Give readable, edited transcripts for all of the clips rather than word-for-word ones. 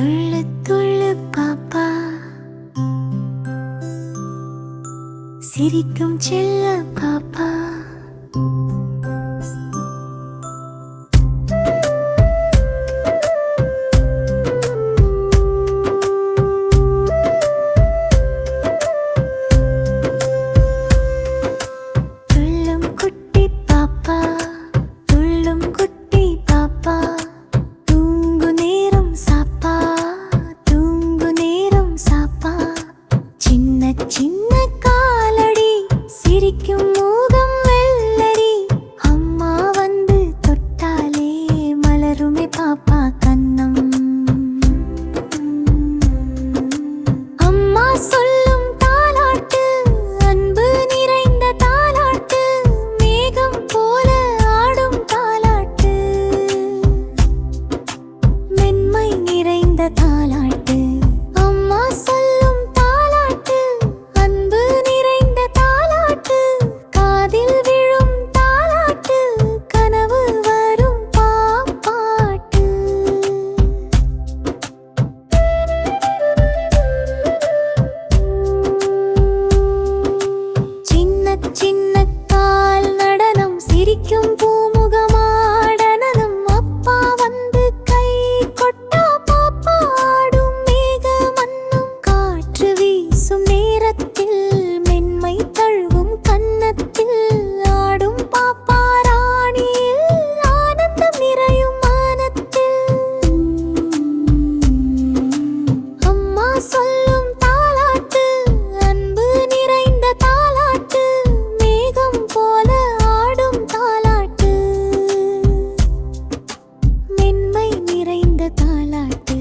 துள்ளு துள்ளு பாப்பா, சிரிக்கும் செல்ல பாப்பா. துள்ளும் குட்டி பாப்பா, துள்ளும் குட்டி பாப்பா, தூங்கு நேரம் சாப்பா, தூங்கு நேரம் சாப்பா. சின்ன சின்ன காலடி, சிரிக்கும் மூகம் வெள்ளரி, அம்மா வந்து தொட்டாலே மலருமே பாப்பா கன்னம். அம்மா சொல்லும் தாலாட்டு, அன்பு நிறைந்த தாலாட்டு, மேகம் போல ஆடும் தாலாட்டு, மென்மை நிறைந்த தாலாட்டு. அம்மா சொல்லும் தாலாட்டு, அன்பு நிறைந்த தாலாட்டு, காதில் விழும் தாலாட்டு, கனவு வரும் பாப்பாட்டு. சின்ன சின்ன கால் நடனம், சிரிக்கும் பூமுகமாடனம், அப்பா வந்து கை கொட்டா பாப்பா ஆடும் மேக மன்னம். காற்று வீசும் நேரத்தில், மென்மை தழுவும் கன்னத்தில், ஆடும் பாப்பா ராணியில், ஆனந்தம் நிறையும் மானத்தில். அம்மா சொல்லும் தாலாட்டு, அன்பு நிறைந்த தாலாட்டு, மேகம் போல ஆடும் தாலாட்டு, மென்மை நிறைந்த தாலாட்டு.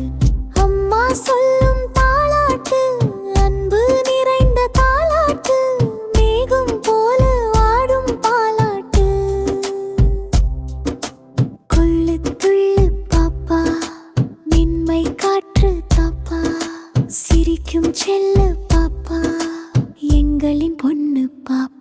அம்மா சொல்லும் தாலாட்டு, அன்பு நிறைந்த தாலாட்டு, மேகம் போல ஆடும் தாலாட்டு. கொள்ளு துள்ளு பாப்பா, மென்மை காற்று தாப்பா, சிரிக்கும் செல்ல பாப்பா, எங்களின் பொண்ணு பாப்பா.